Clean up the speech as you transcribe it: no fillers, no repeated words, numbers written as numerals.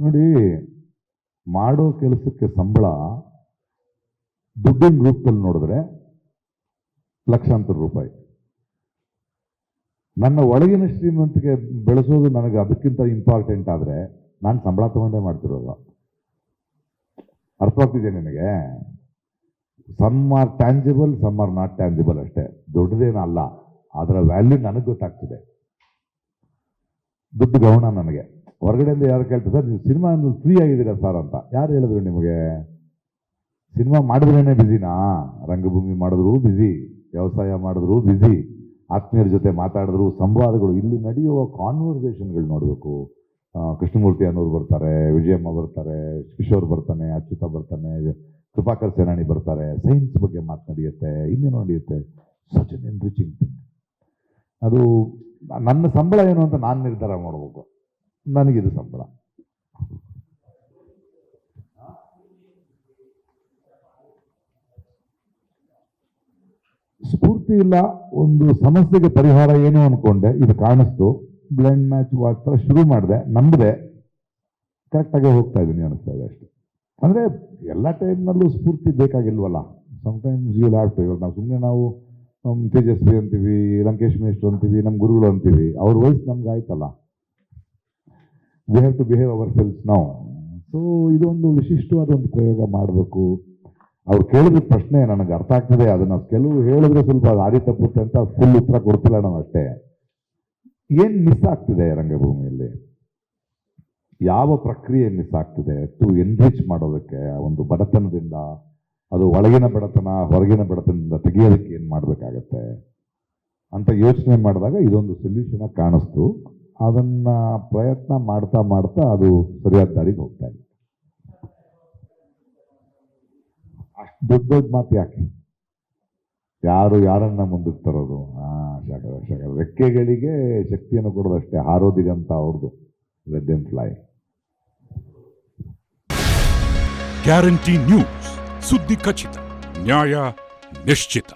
ನೋಡಿ, ಮಾಡೋ ಕೆಲಸಕ್ಕೆ ಸಂಬಳ ದುಡ್ಡಿನ ರೂಪದಲ್ಲಿ ನೋಡಿದ್ರೆ ಲಕ್ಷಾಂತರ ರೂಪಾಯಿ. ನನ್ನ ಒಳಗಿನ ಶ್ರೀಮಂತಿಗೆ ಬೆಳೆಸೋದು ನನಗೆ ಅದಕ್ಕಿಂತ ಇಂಪಾರ್ಟೆಂಟ್ ಆದರೆ ನಾನು ಸಂಬಳ ತಗೊಂಡೇ ಮಾಡ್ತಿರೋದು. ಅರ್ಥವಾಗ್ತಿದೆ ನಿನಗೆ? Some are tangible, some are not tangible ಅಷ್ಟೇ, ದೊಡ್ಡದೇನೂ ಅಲ್ಲ. ಅದರ ವ್ಯಾಲ್ಯೂ ನನಗೆ ಗೊತ್ತಾಗ್ತಿದೆ. ದುಡ್ಡು ಗೌಣ ನನಗೆ. ಹೊರಗಡೆಯಿಂದ ಯಾರು ಕೇಳ್ತಾರೆ, ಸರ್ ನೀವು ಸಿನಿಮಾ ಫ್ರೀ ಆಗಿದ್ದೀರಾ ಸರ್ ಅಂತ. ಯಾರು ಹೇಳಿದ್ರು ನಿಮಗೆ? ಸಿನಿಮಾ ಮಾಡಿದ್ರೇನೆ ಬ್ಯುಸಿನಾ? ರಂಗಭೂಮಿ ಮಾಡಿದ್ರು ಬ್ಯುಸಿ, ವ್ಯವಸಾಯ ಮಾಡಿದ್ರು ಬ್ಯುಸಿ, ಆತ್ಮೀಯರ ಜೊತೆ ಮಾತಾಡಿದ್ರು, ಸಂವಾದಗಳು, ಇಲ್ಲಿ ನಡೆಯುವ ಕಾನ್ವರ್ಸೇಷನ್ಗಳು ನೋಡಬೇಕು. ಕೃಷ್ಣಮೂರ್ತಿ ಅನ್ನೋರು ಬರ್ತಾರೆ, ವಿಜಯಮ್ಮ ಬರ್ತಾರೆ, ಕಿಶೋರ್ ಬರ್ತಾನೆ, ಅಚ್ಯುತ ಬರ್ತಾನೆ, ಕೃಪಾಕರ್ ಸೇನಾನಿ ಬರ್ತಾರೆ, ಸೈನ್ಸ್ ಬಗ್ಗೆ ಮಾತನಾಡಿಯುತ್ತೆ, ಇನ್ನೇನು ನಡೆಯುತ್ತೆ. Such an enriching thing. ಅದು ನನ್ನ ಸಂಬಳ ಏನು ಅಂತ ನಾನು ನಿರ್ಧಾರ ಮಾಡಬೇಕು. ನನಗಿದು ಸಂಬಳ. ಸ್ಫೂರ್ತಿ ಇಲ್ಲ. ಒಂದು ಸಮಸ್ಯೆಗೆ ಪರಿಹಾರ ಏನು ಅನ್ಕೊಂಡೆ, ಇದು ಕಾಣಿಸ್ತು, ಬ್ಲೈಂಡ್ ಮ್ಯಾಚ್ ಥರ ಶುರು ಮಾಡಿದೆ, ನಂಬಿದೆ, ಕರೆಕ್ಟಾಗಿ ಹೋಗ್ತಾ ಇದ್ದೀನಿ ಅನಿಸ್ತಾ ಇದೆ ಅಷ್ಟೇ. ಅಂದರೆ ಎಲ್ಲ ಟೈಮ್ನಲ್ಲೂ ಸ್ಫೂರ್ತಿ ಬೇಕಾಗಿಲ್ವಲ್ಲ. Sometimes you have to. ಇವಾಗ ನಾವು ಸುಮ್ಮನೆ ನಾವು ತೇಜಸ್ವಿ ಅಂತೀವಿ, ಲಂಕೇಶ್ ಮೇಷ್ಟ್ರು ಅಂತೀವಿ, ನಮ್ಮ ಗುರುಗಳು ಅಂತೀವಿ, ಅವ್ರ ವಯಸ್ಸು ನಮ್ಗೆ ಆಯ್ತಲ್ಲ. We have to behave ourselves ನಾವು. ಸೊ ಇದೊಂದು ವಿಶಿಷ್ಟವಾದ ಒಂದು ಪ್ರಯೋಗ ಮಾಡಬೇಕು. ಅವ್ರು ಕೇಳಿದ ಪ್ರಶ್ನೆ ನನಗೆ ಅರ್ಥ ಆಗ್ತದೆ. ಅದನ್ನು ಕೆಲವು ಹೇಳಿದ್ರೆ ಸ್ವಲ್ಪ ದಾರಿ ತಪ್ಪುತ್ತೆ ಅಂತ ಫುಲ್ ಉತ್ತರ ಕೊಡ್ತಿಲ್ಲ ನಾನು ಅಷ್ಟೇ. ಏನು ಮಿಸ್ ಆಗ್ತಿದೆ ರಂಗಭೂಮಿಯಲ್ಲಿ? ಯಾವ ಪ್ರಕ್ರಿಯೆ ಮಿಸ್ ಆಗ್ತಿದೆ ಟು ಎನ್ರಿಚ್ ಮಾಡೋದಕ್ಕೆ? ಒಂದು ಬಡತನದಿಂದ, ಅದು ಒಳಗಿನ ಬಡತನ ಹೊರಗಿನ ಬಡತನದಿಂದ ತೆಗೆಯೋದಕ್ಕೆ ಏನು ಮಾಡಬೇಕಾಗತ್ತೆ ಅಂತ ಯೋಚನೆ ಮಾಡಿದಾಗ ಇದೊಂದು ಸೊಲ್ಯೂಷನ್ ಕಾಣಿಸ್ತು. ಅದನ್ನು ಪ್ರಯತ್ನ ಮಾಡ್ತಾ ಮಾಡ್ತಾ ಅದು ಸರಿಯಾದ ದಾರಿಗೆ ಹೋಗ್ತಾ ಇದೆ. ಅಷ್ಟು ದೊಡ್ಡ ದೊಡ್ಡ ಮಾತು ಯಾಕೆ? ಯಾರನ್ನ ಮುಂದಕ್ಕೆ ತರೋದು? ರೆಕ್ಕೆಗಳಿಗೆ ಶಕ್ತಿಯನ್ನು ಕೊಡೋದಷ್ಟೇ, ಹಾರೋದಿಗಂತ ಅವ್ರದ್ದು. Let them fly. Guarantee news, ಸುದ್ದಿ ಖಚಿತ, ನ್ಯಾಯ ನಿಶ್ಚಿತ.